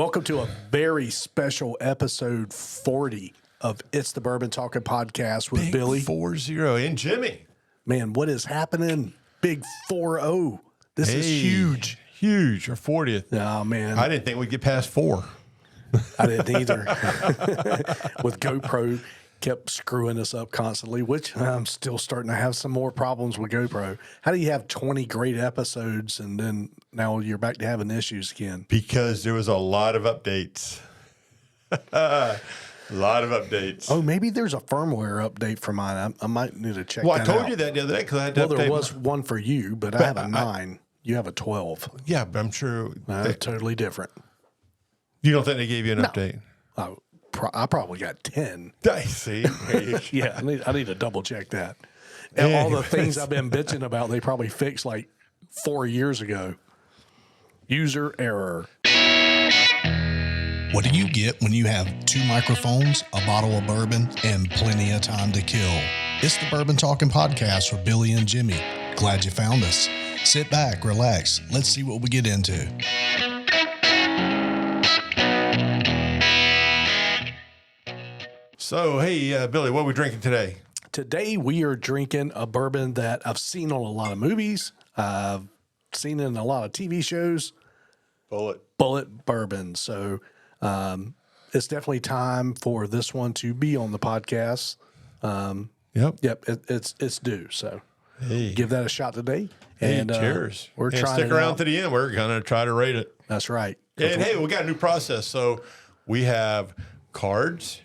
Welcome to a very special episode 40 of It's the Bourbon Talking Podcast with Big Billy. 40 and Jimmy. Man, what is happening? Big 4-0. This is huge. Huge. Our 40th. Oh, man. I didn't think we'd get past 4. I didn't either. With GoPro kept screwing us up constantly, which I'm still starting to have some more problems with GoPro. How do you have 20 great episodes and then now you're back to having issues again? Because there was a lot of updates. A lot of updates. Oh, maybe there's a firmware update for mine. I might need to check Well, that I told out. you that the other day because I had to Well, update. there was one for you, but I have a 9. You have a 12. Yeah, but I'm sure. Totally different. You don't think they gave you an update? I probably got 10. I see. Yeah, I need to double check that. And all the things I've been bitching about, they probably fixed like 4 years ago. User error. What do you get when you have 2 microphones, a bottle of bourbon, and plenty of time to kill? It's the Bourbon Talking Podcast with Billy and Jimmy. Glad you found us. Sit back, relax. Let's see what we get into. So, hey, Billy, what are we drinking today? Today we are drinking a bourbon that I've seen on a lot of movies. I've seen in a lot of TV shows. Bulleit Bourbon. So it's definitely time for this one to be on the podcast. Yep, it's due. So give that a shot today. And cheers. We're and trying stick it around out. to the end. We're going to try to rate it. That's right. And hey, we got a new process. So we have cards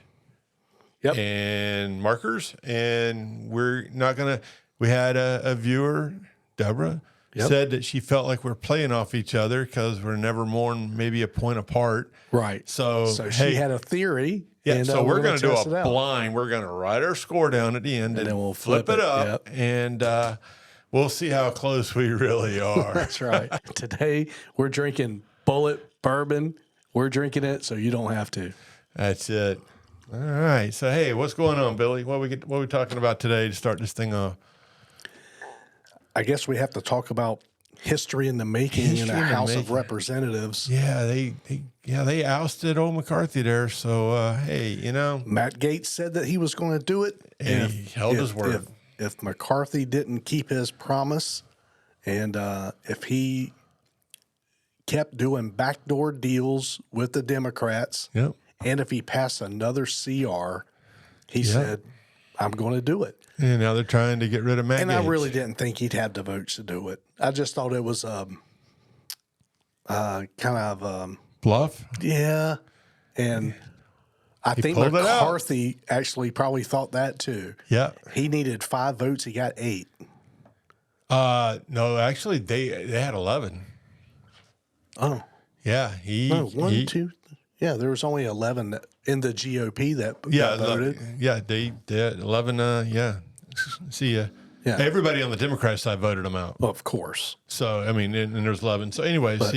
and markers, and we're not going to. We had a viewer, Deborah, said that she felt like we're playing off each other because we're never more than maybe a point apart. Right. So she had a theory. Yeah, and, so we're going to do test it a out. blind. We're going to write our score down at the end, And then we'll flip it it, up, and we'll see how close we really are. That's right. Today we're drinking Bulleit Bourbon. We're drinking it, so you don't have to. That's it. All right. So hey, what's going on, Billy? What we talking about today to start this thing off? I guess we have to talk about history in the making in the House of Representatives. Yeah, they ousted old McCarthy there. So hey, Matt Gaetz said that he was going to do it, and he held his word. If McCarthy didn't keep his promise, and if he kept doing backdoor deals with the Democrats, and if he passed another CR, he said, "I'm going to do it." And now they're trying to get rid of Matt And Gaetz. I really didn't think he'd have the votes to do it. I just thought it was kind of bluff. Yeah, and I think McCarthy actually probably thought that too. Yeah, he needed 5 votes. He got 8. No, actually, they had 11. Oh, yeah, one, 2. Yeah, there was only 11 in the GOP that got voted. Yeah, they had 11. Yeah, see ya. Yeah, everybody on the Democrat side voted him out. Of course. So I mean, and there's 11. So, anyways,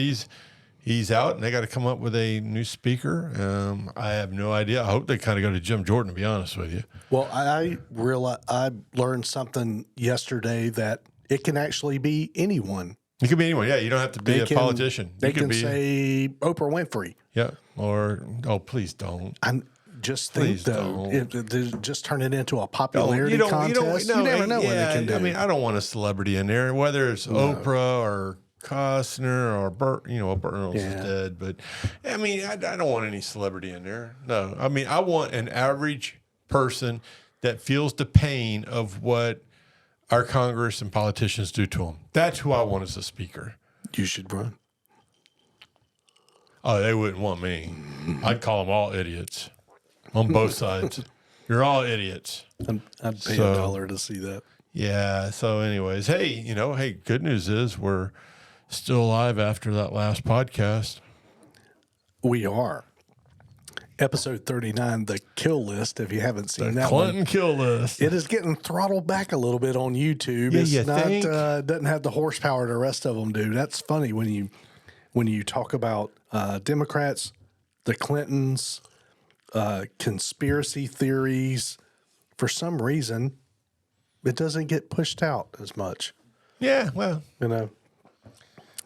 he's out, and they got to come up with a new speaker. I have no idea. I hope they kind of go to Jim Jordan, to be honest with you. Well, I learned something yesterday that it can actually be anyone. It could be anyone. Yeah, you don't have to be a politician. They can say Oprah Winfrey. Yeah, or please don't. I'm just think though, just turn it into a popularity contest. You never know what they can do. I mean, I don't want a celebrity in there, whether it's Oprah or Costner or Burt. Burt Reynolds is dead, but I mean, I don't want any celebrity in there. No, I mean, I want an average person that feels the pain of what our Congress and politicians do to them. That's who I want as a speaker. You should run. Oh, they wouldn't want me. I'd call them all idiots on both sides. You're all idiots. I'd pay $1 to see that. Yeah. So anyways, hey, good news is we're still alive after that last podcast. We are. Episode 39, the kill list, if you haven't seen the that Clinton one. Kill list. It is getting throttled back a little bit on YouTube. Yeah, it's not doesn't have the horsepower the rest of them do. That's funny when you talk about Democrats, the Clintons, conspiracy theories. For some reason, it doesn't get pushed out as much. Yeah, well,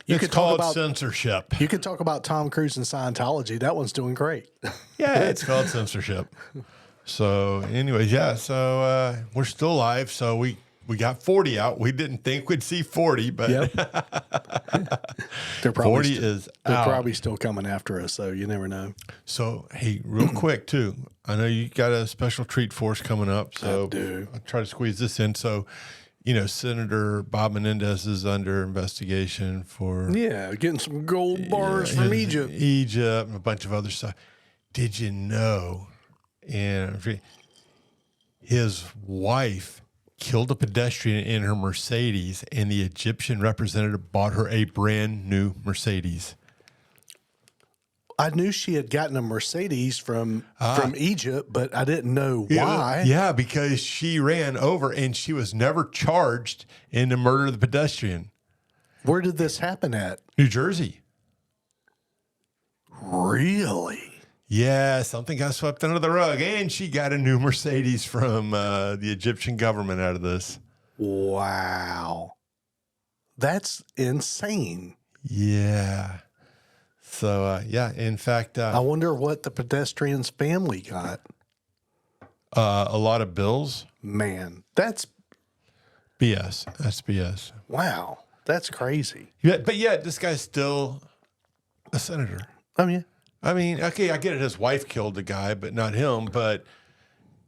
It's called censorship. You can talk about Tom Cruise and Scientology. That one's doing great. Yeah, it's called censorship. So, anyways, yeah. So we're still alive. So we got 40 out. We didn't think we'd see 40, but Yep. They're 40 is they're out. probably still coming after us, so you never know. So, hey, real quick too. I know you got a special treat for us coming up. So I do. I'll try to squeeze this in. So, Senator Bob Menendez is under investigation for Getting some gold bars from Egypt. Egypt, and a bunch of other stuff. Did you know? And his wife killed a pedestrian in her Mercedes, and the Egyptian representative bought her a brand new Mercedes. I knew she had gotten a Mercedes from Egypt, but I didn't know why. Yeah, because she ran over and she was never charged in the murder of the pedestrian. Where did this happen at? New Jersey. Really? Yeah, something got swept under the rug, and she got a new Mercedes from the Egyptian government out of this. Wow. That's insane. Yeah. So, in fact, I wonder what the pedestrian's family got. a lot of bills. Man, that's BS. That's BS. wow. That's crazy. Yeah, but this guy's still a senator. Oh, yeah. I mean, okay, I get it. His wife killed the guy, but not him. But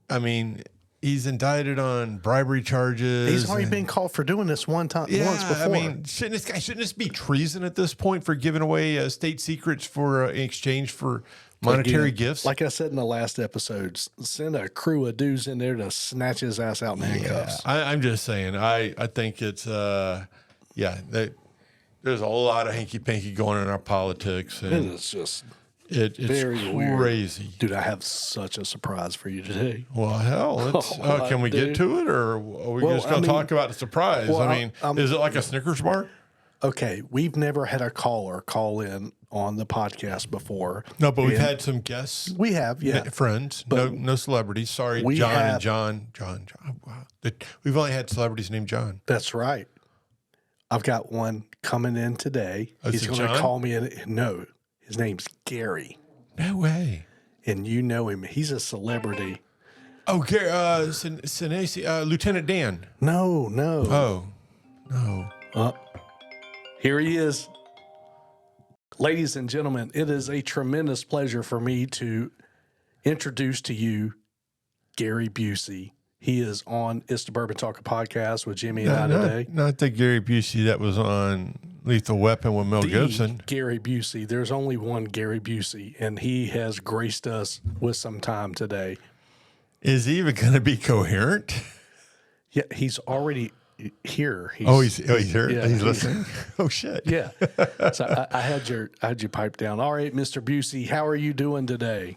I mean, he's indicted on bribery charges. He's already been caught for doing this once before. I mean, shouldn't this be treason at this point for giving away state secrets for in exchange for monetary gifts? Like I said in the last episode, send a crew of dudes in there to snatch his ass out in handcuffs. I'm just saying. I think it's there's a lot of hanky panky going on in our politics, and It's just it's very crazy. weird. Dude, I have such a surprise for you today. Well, hell, can we get to it, or are we just going to talk about the surprise? well, I mean, is it like a Snickers bar? Okay, we've never had a caller call in on the podcast before. No, but we've had some guests. We have, yeah. Friends, no celebrities. Sorry, John. Wow. We've only had celebrities named John. That's right. I've got one coming in today. He's going to call me in. No, his name's Gary. No way. And you know him. He's a celebrity. Oh, Gary, Lieutenant Dan. No. Oh, no. Here he is. Ladies and gentlemen, it is a tremendous pleasure for me to introduce to you Gary Busey. He is on It's the Bourbon Talking podcast with Jimmy and I today. Not the Gary Busey that was on Lethal Weapon with Mel Gibson. Gary Busey. There's only one Gary Busey, and he has graced us with some time today. Is he even going to be coherent? Yeah, he's already here. He's here. Yeah, he's listening. Oh shit. Yeah. So I had your pipe down. All right, Mr. Busey, how are you doing today?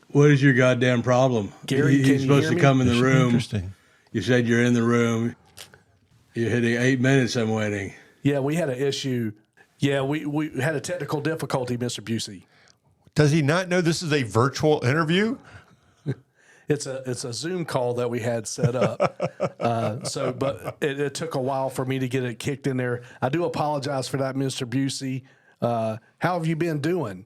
What is your goddamn problem? Gary, can he's you supposed hear to me? come in the room. Interesting. You said you're in the room. You're hitting 8 minutes. I'm waiting. Yeah, we had an issue. Yeah, we had a technical difficulty, Mr. Busey. Does he not know this is a virtual interview? It's a Zoom call that we had set up. But it took a while for me to get it kicked in there. I do apologize for that, Mr. Busey. How have you been doing?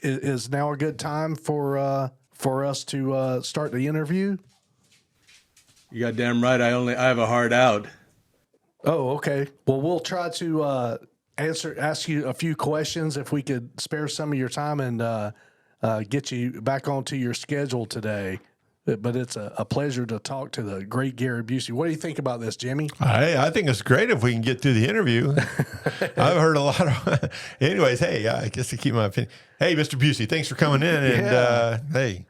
Is now a good time for us to start the interview? You goddamn right. I have a hard out. Oh, okay. Well, we'll try to ask you a few questions if we could spare some of your time and get you back onto your schedule today. But it's a pleasure to talk to the great Gary Busey. What do you think about this, Jimmy? I think it's great if we can get through the interview. I've heard a lot of. Anyways, hey, I guess to keep my opinion. Hey, Mr. Busey, thanks for coming in, and hey,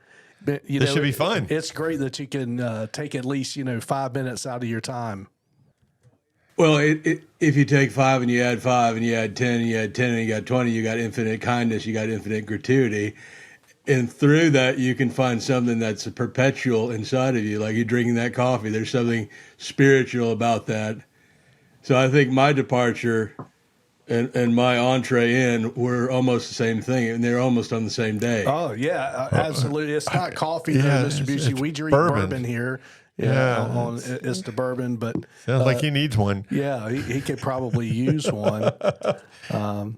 this should be fun. It's great that you can take at least 5 minutes out of your time. Well, if you take 5 and you add 5 and you add 10 and you add 10 and you got 20, you got infinite kindness, you got infinite gratuity. And through that, you can find something that's perpetual inside of you. Like you're drinking that coffee. There's something spiritual about that. So I think my departure and my entree in were almost the same thing. And they're almost on the same day. Oh, yeah, absolutely. It's not coffee, though, Mr. Busey. We drink bourbon here. on It's the Bourbon, but sounds like he needs one. yeah, he could probably use one.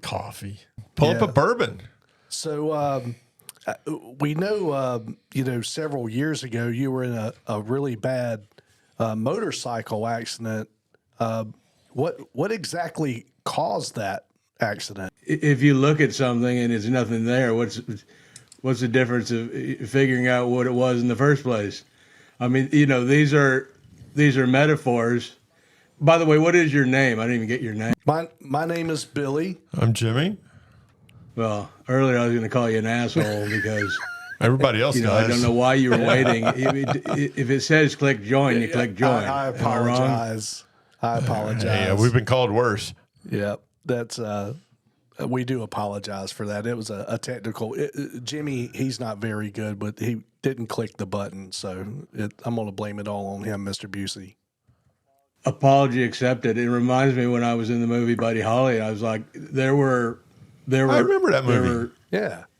Coffee. Pull up a bourbon. So we know, several years ago you were in a really bad motorcycle accident. What exactly caused that accident? If you look at something and there's nothing there, what's the difference of figuring out what it was in the first place? I mean, these are metaphors. By the way, what is your name? I didn't even get your name. My name is Billy. I'm Jimmy. Well, earlier I was going to call you an asshole because everybody else does. I don't know why you were waiting. If it says click join, you click join. I apologize. I apologize. Yeah, we've been called worse. Yeah, that's we do apologize for that. It was a technical. Jimmy, he's not very good, but he didn't click the button, so I'm going to blame it all on him, Mr. Busey. Apology accepted. It reminds me when I was in the movie Buddy Holly. I was like, there were. I remember that movie.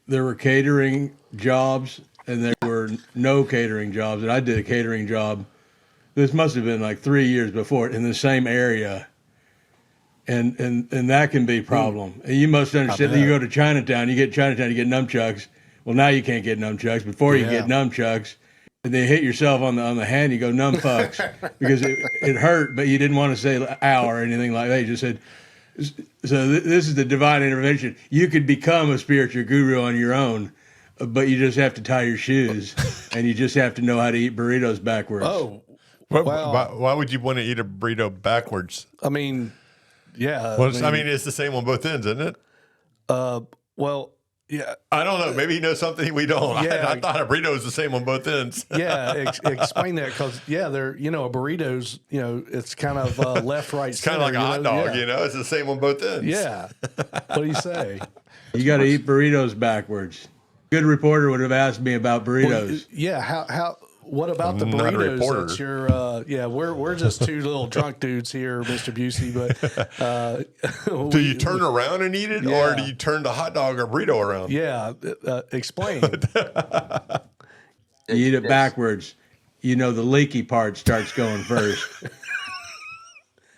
There were catering jobs and there were no catering jobs, and I did a catering job. This must have been like 3 years before in the same area. And that can be a problem. And you must understand that you go to Chinatown, you get nunchucks. Well, now you can't get nunchucks. Before you get nunchucks, and they hit yourself on the hand, you go numfucks because it hurt, but you didn't want to say ow or anything like that. You just said, so this is the divine intervention. You could become a spiritual guru on your own, but you just have to tie your shoes and you just have to know how to eat burritos backwards. Oh, why would you want to eat a burrito backwards? I mean, yeah. Well, I mean, it's the same on both ends, isn't it? Well, yeah. I don't know. Maybe he knows something we don't. Yeah. I thought a burrito is the same on both ends. Yeah, explain that because they're a burrito's it's kind of left, right, It's kind of like a hot dog, it's the same on both ends. Yeah. What do you say? You got to eat burritos backwards. Good reporter would have asked me about burritos. Yeah. How? What about the I'm not a burritos? reporter. That's your. We're just two little drunk dudes here, Mr. Busey. But do you turn around and eat it, or do you turn the hot dog or burrito around? Yeah. Explain. You eat it backwards. The leaky part starts going first.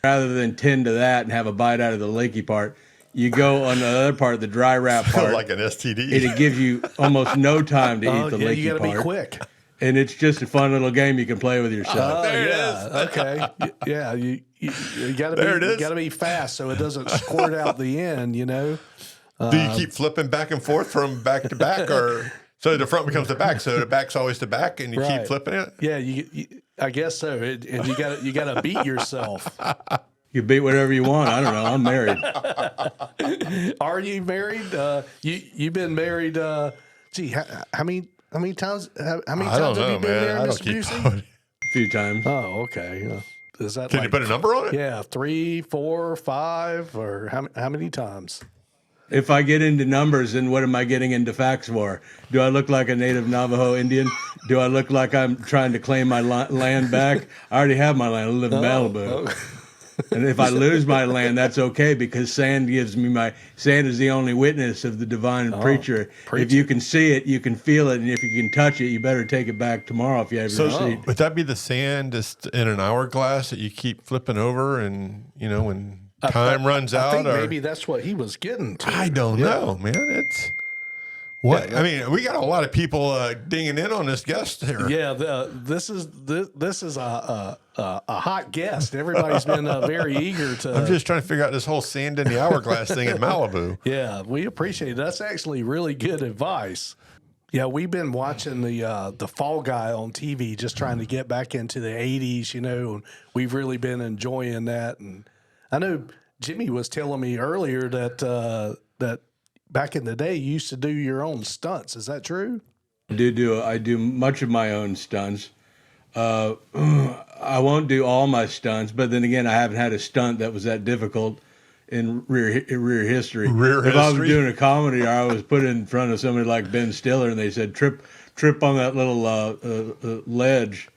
Rather than tend to that and have a bite out of the leaky part, you go on the other part, the dry wrap part. Like an STD. It gives you almost no time to eat the leaky you got part. to be quick. And it's just a fun little game you can play with yourself. There it is. Okay. Yeah. You gotta be fast so it doesn't squirt out the end. Do you keep flipping back and forth from back to back, or so the front becomes the back? So the back's always the back, and you keep flipping it. Yeah. I guess so. And you gotta beat yourself. You beat whatever you want. I don't know. I'm married. Are you married? You've been married. How many times? How many times have you been there, Mr. Busey? A few times. Oh, okay. Is that Can you put a number on it? Yeah, 3, 4, 5, or how many times? If I get into numbers, then what am I getting into facts for? Do I look like a native Navajo Indian? Do I look like I'm trying to claim my land back? I already have my land. I live in Malibu. Okay. And if I lose my land, that's okay because sand gives me sand is the only witness of the divine preacher. If you can see it, you can feel it, and if you can touch it, you better take it back tomorrow if you have your receipt. Would that be the sand just in an hourglass that you keep flipping over, and when time runs out? I think maybe that's what he was getting to. I don't know, man. It's what I mean. We got a lot of people dinging in on this guest here. Yeah, this is a hot guest. Everybody's been very eager to. I'm just trying to figure out this whole sand in the hourglass thing in Malibu. Yeah, we appreciate it. That's actually really good advice. Yeah, we've been watching the Fall Guy on TV, just trying to get back into the 80s, and we've really been enjoying that. And I know Jimmy was telling me earlier that back in the day you used to do your own stunts. Is that true? I do much of my own stunts. I won't do all my stunts, but then again, I haven't had a stunt that was that difficult in rear history. If I was doing a comedy or I was put in front of somebody like Ben Stiller and they said, trip on that little ledge,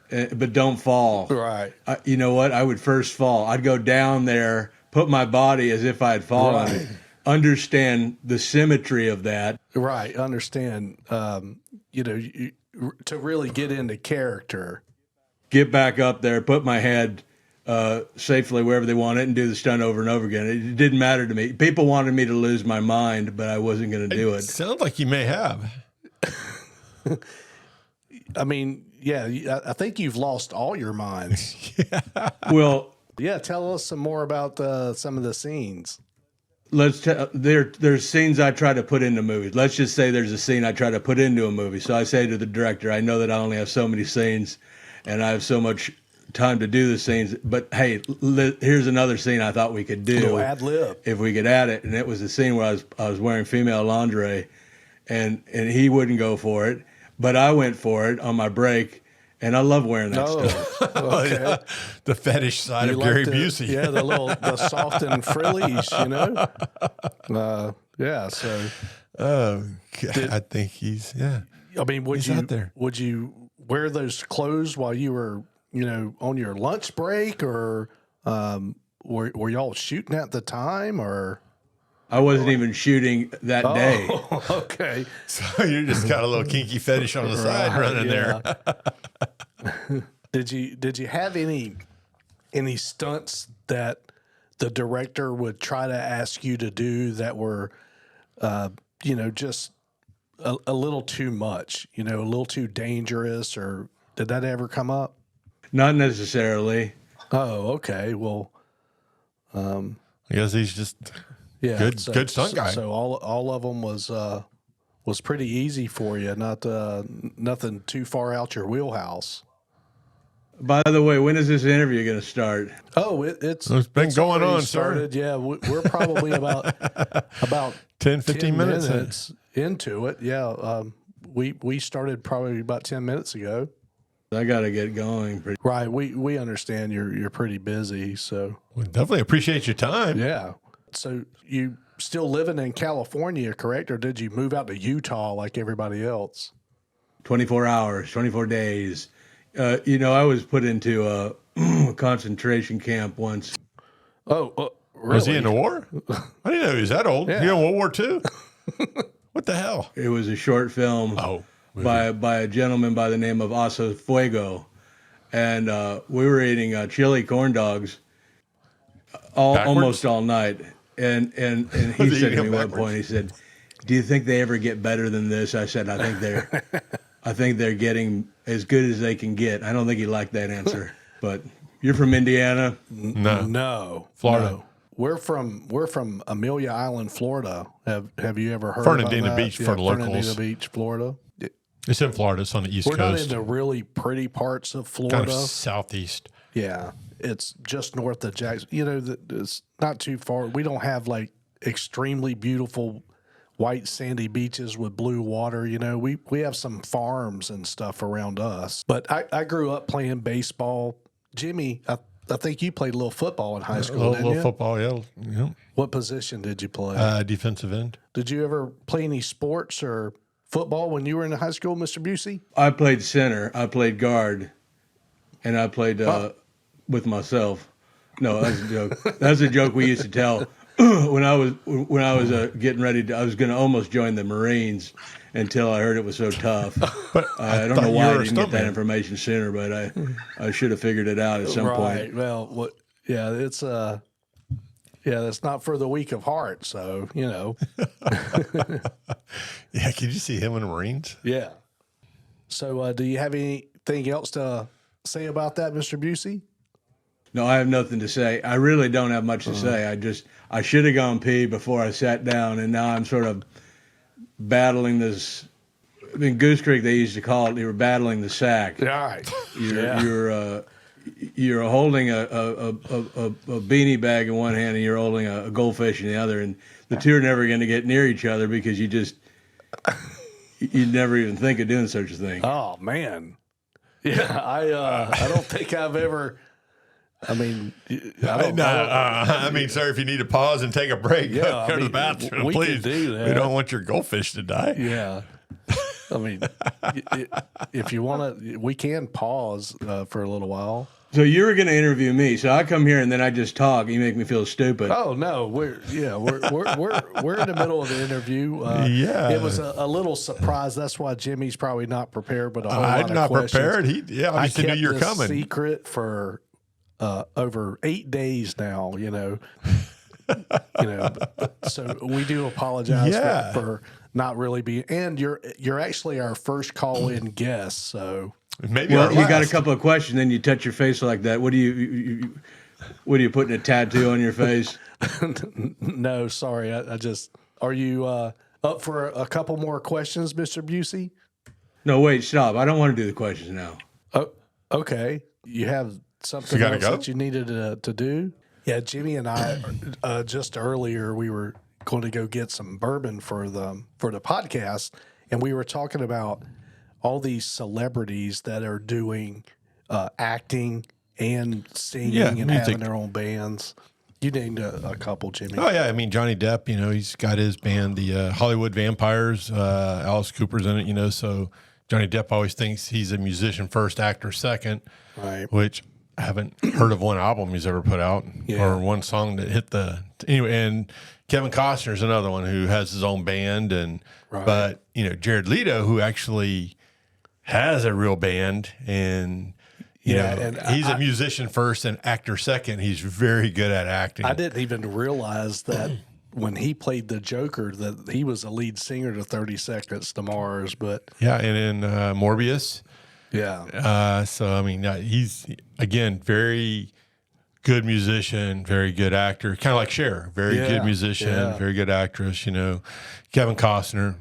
but don't fall. Right. You know what? I would first fall. I'd go down there, put my body as if I had fallen. Right. Understand the symmetry of that. Right. Understand, to really get into character. get back up there, put my head safely wherever they wanted, and do the stunt over and over again. It didn't matter to me. People wanted me to lose my mind, but I wasn't going to do it. Sounds like you may have. I mean, yeah, I think you've lost all your minds. Well, yeah, tell us some more about some of the scenes. There's scenes I try to put into movies. Let's just say there's a scene I try to put into a movie. So I say to the director, I know that I only have so many scenes and I have so much time to do the scenes, but hey, here's another scene I thought we could do. Ad lib. If we could add it. And it was the scene where I was wearing female lingerie and he wouldn't go for it, but I went for it on my break. And I love wearing that stuff. Okay. The fetish side You of like Gary the- Busey. Yeah, the soft and frillies, you know? Yeah, so. Oh, God, I think he's, I mean, He's out there. would you wear those clothes while you were, you know, on your lunch break, or were y'all shooting at the time, or? I wasn't even shooting that day. Oh, okay. So you just got a little kinky fetish on the side running there. Did you have any stunts that the director would try to ask you to do that were, you know, just a little too much, you know, a little too dangerous, or did that ever come up? Not necessarily. Oh, okay. Well, I guess he's just yeah, good stunt guy. So all of them was pretty easy for you, not nothing too far out your wheelhouse. By the way, when is this interview going to start? Oh, it's been going already on, started. Yeah, we're probably about 10, 15 minutes. Into it. Yeah, we started probably about 10 minutes ago. I got to get going. Right. We understand you're pretty busy, so We definitely appreciate your time. yeah. So you still living in California, correct? Or did you move out to Utah like everybody else? 24 hours, 24 days. You know, I was put into a concentration camp once. Oh, really? Was he in the war? I didn't know he was that old. Yeah. You in World War II? What the hell? It was a short film by a gentleman by the name of Oso Fuego. And we were eating chili corn dogs almost all night. And he Was he said to eating me at one backwards? point, he said, "Do you think they ever get better than this?" I said, I think they're getting as good as they can get. I don't think he liked that answer. But you're from Indiana? No. No. Florida. We're from Amelia Island, Florida. Have you ever heard Fernandina about that? Beach for the locals. Fernandina Beach, Florida. It's in Florida. It's on the East We're not in Coast. the really pretty parts of Florida. Kind of southeast. Yeah, it's just north of Jackson. You know, it's not too far. We don't have like extremely beautiful white sandy beaches with blue water. You know, we have some farms and stuff around us. But I grew up playing baseball. Jimmy, I think you played a little football in high school, didn't little you? football, yeah. What position did you play? Defensive end. Did you ever play any sports or football when you were in high school, Mr. Busey? I played center. I played guard. And I played with myself. No, that's a joke. That's a joke we used to tell when I was getting ready to. I was going to almost join the Marines until I heard it was so tough. But I don't know why I didn't get that information sooner, but I should have figured it out at some point. Well, yeah, it's that's not for the weak of heart. So you know, Yeah, could you see him in the Marines? yeah. So, do you have anything else to say about that, Mr. Busey? No, I have nothing to say. I really don't have much to say. I should have gone pee before I sat down, and now I'm sort of battling this. In Goose Creek, they used to call it. They were battling the sack. All right. You're holding a beanie bag in one hand and you're holding a goldfish in the other, and the two are never going to get near each other because you'd never even think of doing such a thing. Oh man. Yeah, I don't think I've ever. I mean, I mean, sir, if you need to pause and take a break, Yeah, go I to the mean, bathroom, we please. can do that. We don't want your goldfish to die. Yeah. I mean, if you want to, we can pause for a little while. So you were going to interview me, so I come here and then I just talk. You make me feel stupid. Oh no, we're in the middle of the interview. Yeah. It was a little surprise. That's why Jimmy's probably not prepared. But a whole lot I'm of not questions. prepared. He obviously knew you were coming. Secret for over 8 days now. So we do apologize for not really being. And you're actually our first call-in guest. So Maybe you got a couple of questions, then you touch your face like that. What are you putting a tattoo on your face? No, sorry. I just. Are you up for a couple more questions, Mr. Busey? No, wait, stop. I don't want to do the questions now. Oh, okay. You have something else that you needed to do? Yeah, Jimmy and I just earlier we were going to go get some bourbon for the podcast, and we were talking about all these celebrities that are doing acting and singing and having their own bands. You named a couple, Jimmy. Oh yeah, I mean Johnny Depp. He's got his band, the Hollywood Vampires. Alice Cooper's in it. So Johnny Depp always thinks he's a musician first, actor second. Right. Which I haven't heard of one album he's ever put out or one song that hit the anyway. And Kevin Costner's another one who has his own band, but Jared Leto, who actually has a real band, and he's a musician first and actor second. He's very good at acting. I didn't even realize that when he played the Joker that he was a lead singer to 30 Seconds to Mars. But and in Morbius. Yeah. So I mean, he's again very good musician, very good actor, kind of like Cher, very good musician, very good actress. Kevin Costner.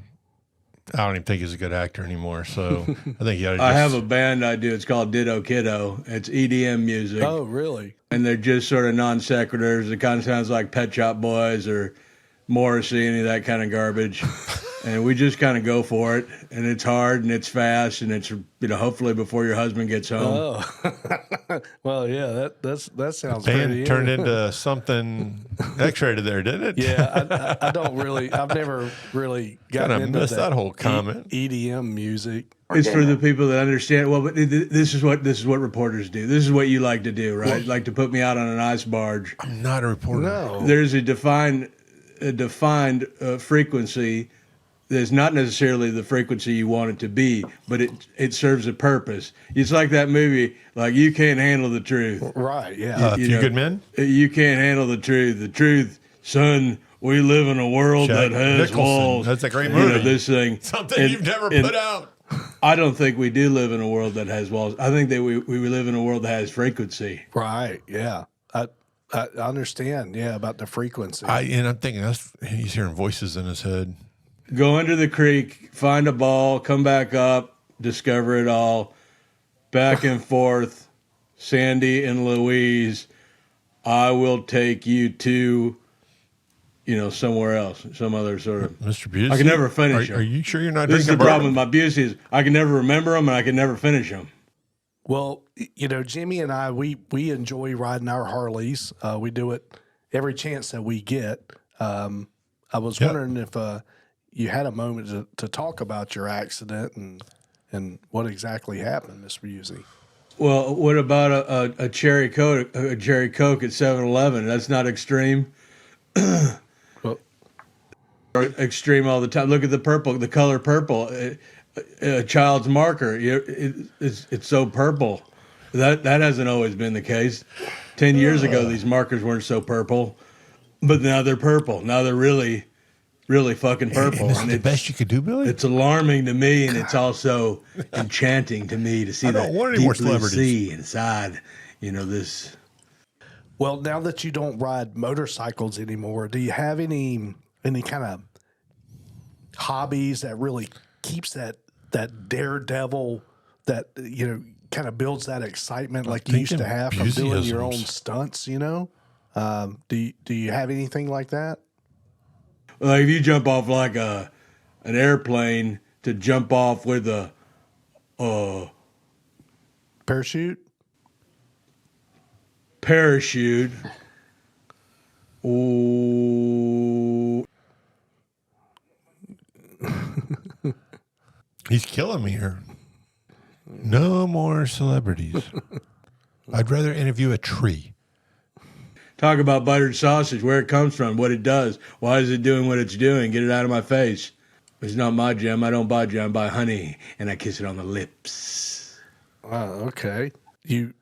I don't even think he's a good actor anymore. So I think I have a band I do. It's called Ditto Kiddo. It's EDM music. Oh, really? And they're just sort of non sequiturs. It kind of sounds like Pet Shop Boys or Morrissey, any of that kind of garbage. And we just kind of go for it. And it's hard and it's fast and it's hopefully before your husband gets home. Oh, well, yeah, that sounds. Band turned into something X-rated there, didn't it? Yeah, I don't really. I've never really gotten into that whole comment. EDM music. It's for the people that understand. Well, but this is what reporters do. This is what you like to do, right? Well, like to put me out on an ice barge. I'm not a reporter. No, there's a defined frequency. There's not necessarily the frequency you want it to be, but it serves a purpose. It's like that movie, like You Can't Handle the Truth. Right, yeah. A Few Good Men? You can't handle the truth. The truth, son, we live in a world that has walls. That's a great movie. This thing. Something you've never put out. I don't think we do live in a world that has walls. I think that we live in a world that has frequency. Right, yeah. I understand, about the frequency. And I'm thinking he's hearing voices in his head. Go under the creek, find a ball, come back up, discover it all. Back and forth, Sandy and Louise, I will take you to, somewhere else, some other sort of. Mr. Busey? I can never finish them. Are you sure you're not This is drinking the bourbon? problem with my Busey is I can never remember them and I can never finish them. Well, Jimmy and I, we enjoy riding our Harleys. We do it every chance that we get. I was wondering if you had a moment to talk about your accident and what exactly happened, Mr. Busey. Well, what about a cherry Coke? A cherry Coke at 7-Eleven? That's not extreme. Extreme all the time. Look at the purple, the color purple. A child's marker. It's so purple. That hasn't always been the case. 10 years ago, these markers weren't so purple, but now they're purple. Now they're really fucking purple. And this is the best you could do, Billy? It's alarming to me, and it's also enchanting to me to see that deep blue sea inside. This. Well, now that you don't ride motorcycles anymore, do you have any kind of hobbies that really keeps that daredevil that kind of builds that excitement like you used to have from doing your own stunts? Do you have anything like that? Like if you jump off like an airplane to jump off with a parachute. Ooh. He's killing me here. No more celebrities. I'd rather interview a tree. Talk about buttered sausage, where it comes from, what it does. Why is it doing what it's doing? Get it out of my face. It's not my jam. I don't buy jam. I buy honey, and I kiss it on the lips. Okay. You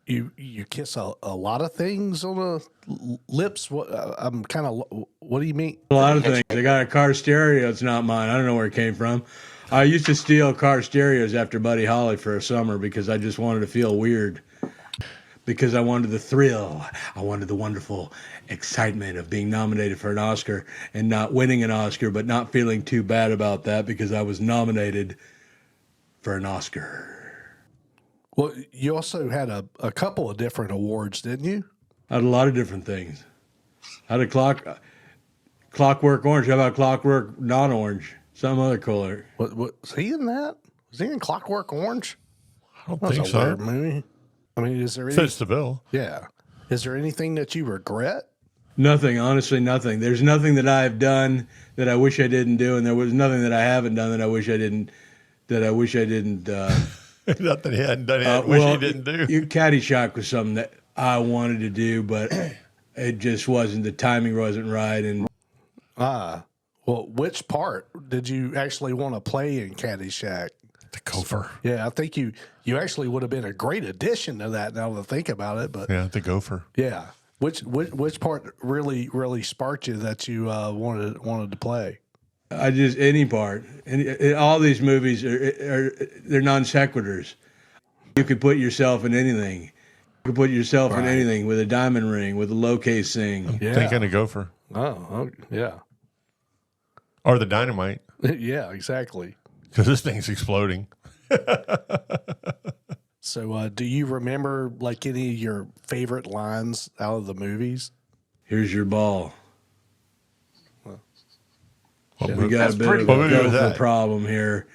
kiss a lot of things on the lips. What I'm kind of. What do you mean? A lot of things. I got a car stereo. It's not mine. I don't know where it came from. I used to steal car stereos after Buddy Holly for a summer because I just wanted to feel weird. Because I wanted the thrill. I wanted the wonderful excitement of being nominated for an Oscar and not winning an Oscar, but not feeling too bad about that because I was nominated for an Oscar. Well, you also had a couple of different awards, didn't you? I had a lot of different things. I had a Clockwork Orange. How about Clockwork Non-Orange? Some other color. What was he in that? Was he in Clockwork Orange? I don't That was think a so. weird movie. I mean, is there any? Fits the bill. Yeah. Is there anything that you regret? Nothing, honestly, nothing. There's nothing that I have done that I wish I didn't do, and there was nothing that I haven't done that I wish I didn't. Not that he hadn't done it. Wish he didn't do. Caddyshack was something that I wanted to do, but it just wasn't. The timing wasn't right, and Well, which part did you actually want to play in Caddyshack? The gopher. Yeah, I think you actually would have been a great addition to that. Now to think about it, but Yeah, the gopher. yeah, which part really sparked you that you wanted to play? I just any part. And all these movies they're non sequiturs. You could put yourself in anything. You could put yourself in anything with a diamond ring, with a low case thing. Yeah. Thinking of gopher. Oh, yeah, Or the dynamite. yeah, exactly. Because this thing's exploding. So, do you remember like any of your favorite lines out of the movies? Here's your ball. What We movie- got a bit of What movie was a that? problem here.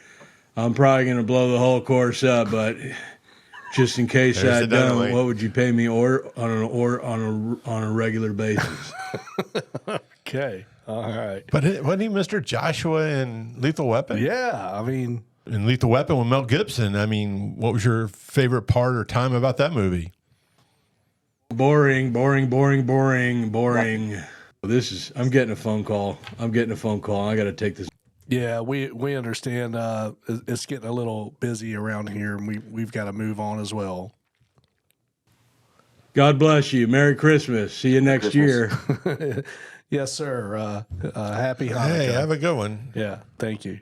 I'm probably going to blow the whole course up, but just in case There's I the don't, dynamite. what would you pay me on a regular basis? Okay, all right. But wasn't he Mr. Joshua in Lethal Weapon? Yeah, I mean, In Lethal Weapon with Mel Gibson. I mean, what was your favorite part or time about that movie? Boring. I'm getting a phone call. I got to take this. yeah, we understand. It's getting a little busy around here, and we've got to move on as well. God bless you. Merry Christmas. See you next year. Yes, sir. Happy Hanukkah. Hey, have a good one. Yeah, thank you.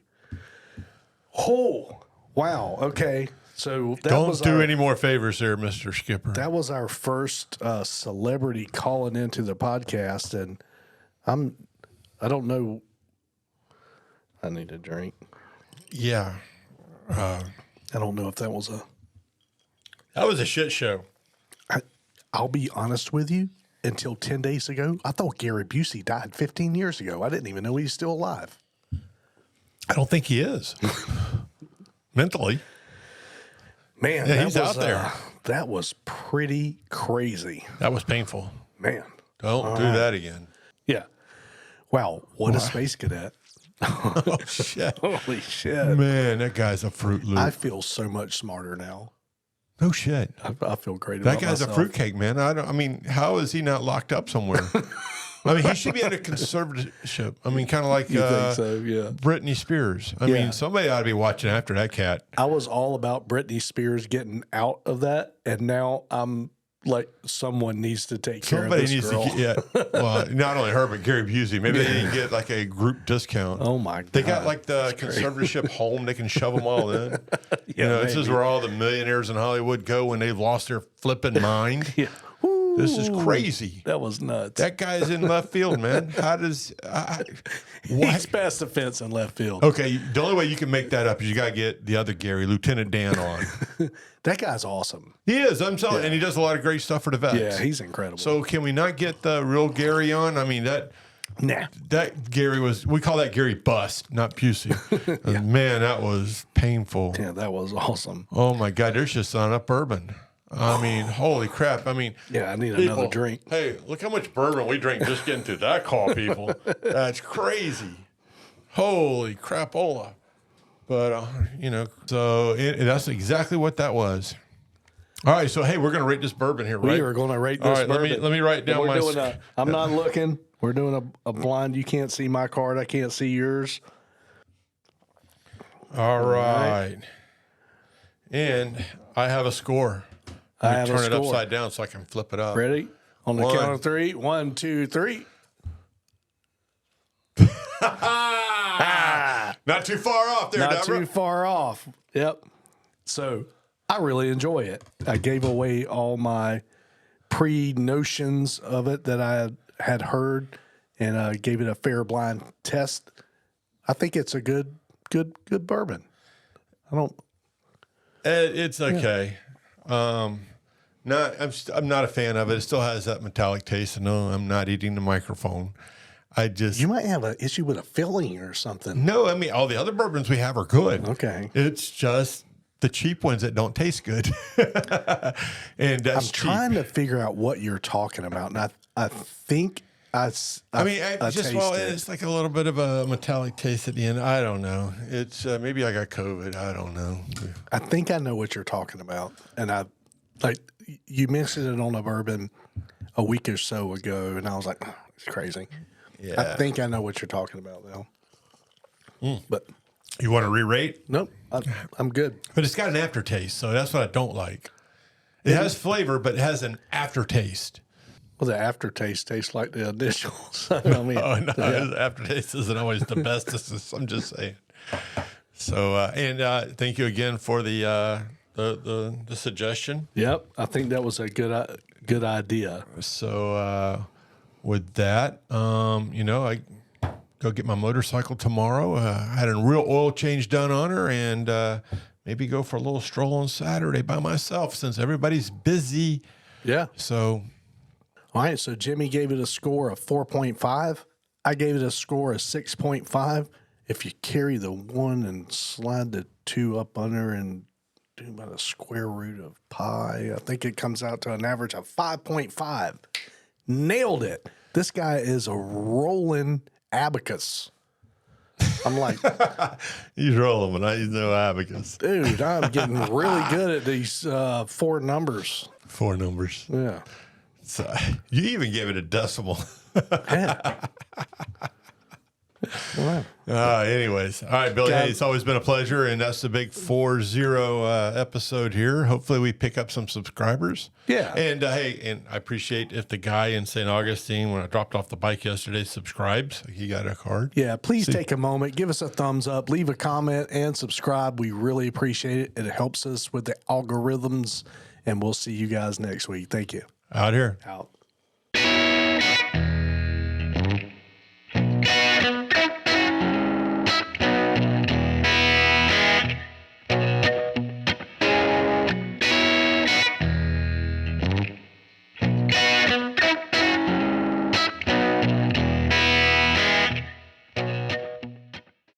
Oh, wow. Okay, so that Don't was do any more favors there, Mr. Skipper. That was our first celebrity calling into the podcast, and I don't know. I need a drink. Yeah. I don't know if that was That was a shit show. I'll be honest with you. Until 10 days ago, I thought Gary Busey died 15 years ago. I didn't even know he's still alive. I don't think he is. Mentally. Man, Yeah, that he's was, out there. That was pretty crazy. That was painful. Man. Don't do that again. Yeah. Wow. What a space cadet. Oh, shit. Holy shit. Man, that guy's a Fruit Loop. I feel so much smarter now. No shit. I feel great That about guy's myself. a fruitcake, man. I mean, how is he not locked up somewhere? I mean, he should be at a conservatorship. I mean, kind of like You think so? Yeah. Britney Spears. I Yeah. mean, somebody ought to be watching after that cat. I was all about Britney Spears getting out of that, and now I'm like, someone needs to take care Somebody of this needs girl. to get, yeah. Well, not only her, but Gary Busey. Maybe they didn't get like a group discount. Oh my god! They got like the conservatorship home. They can shove them all in. You know, this is maybe. where all the millionaires in Hollywood go when they've lost their flipping mind. Yeah. This is crazy. That was nuts. That guy's in left field, man. How does He's past the fence in left field. Okay, the only way you can make that up is you got to get the other Gary, Lieutenant Dan, on. That guy's awesome. He is. I'm telling, and he does a lot of great stuff for the vets. Yeah, he's incredible. So can we not get the real Gary on? I mean that Gary was. We call that Gary Bust, not Busey. Man, that was painful. Yeah, that was awesome. Oh my God, there's just not enough bourbon. I mean, holy crap. I mean, Yeah, I need people, another drink. Hey, look how much bourbon we drink just getting through that call, people. That's crazy. Holy crapola. But, so that's exactly what that was. All right. So, hey, we're going to rate this bourbon here, right? We are going to rate this All right, bourbon. let me write down my... I'm not looking. We're doing a blind. You can't see my card. I can't see yours. All right. And I have a score. I have turn a it score. upside down so I can flip it up. Ready? On the count of 3. 1, 2, 3. Not too far off there, Not Deborah. too far off. Yep. So I really enjoy it. I gave away all my pre-notions of it that I had heard, and gave it a fair blind test. I think it's a good bourbon. It's okay. I'm not a fan of it. It still has that metallic taste. And no, I'm not eating the microphone. You might have an issue with a filling or something. No, I mean, all the other bourbons we have are good. Okay. It's just the cheap ones that don't taste good. And that's I'm trying to figure out what you're talking about, and I think I taste it. It's like a little bit of a metallic taste at the end. I don't know. It's maybe I got COVID. I don't know. I think I know what you're talking about, and you mentioned it on a bourbon a week or so ago, and I was like, oh, it's crazy. Yeah. I think I know what you're talking about now. But You want to re-rate? nope, I'm good. But it's got an aftertaste, so that's what I don't like. It has flavor, but it has an aftertaste. Well, the aftertaste tastes like the initial. So, I mean, Oh, no, the aftertaste isn't always the best. I'm just saying. So, thank you again for the suggestion. Yep, I think that was a good idea. So, with that, I go get my motorcycle tomorrow. I had a real oil change done on her, and maybe go for a little stroll on Saturday by myself since everybody's busy. Yeah. So, all right. So Jimmy gave it a score of 4.5. I gave it a score of 6.5. If you carry the 1 and slide the 2 up under and do about a square root of pi, I think it comes out to an average of 5.5. Nailed it. This guy is a rolling abacus. I'm like, he's rolling, but I use no abacus. dude, I'm getting really good at these 4 numbers. 4 numbers. Yeah. So, you even gave it a decimal. Yeah. All right. Anyways. All right, Billy. Hey, it's always been a pleasure. And that's the big 4-0 episode here. Hopefully we pick up some subscribers. Yeah. And and I appreciate if the guy in St. Augustine, when I dropped off the bike yesterday, subscribes. He got a card. Yeah, please take a moment, give us a thumbs up, leave a comment, and subscribe. We really appreciate it. It helps us with the algorithms, and we'll see you guys next week. Thank you. Out here. Out.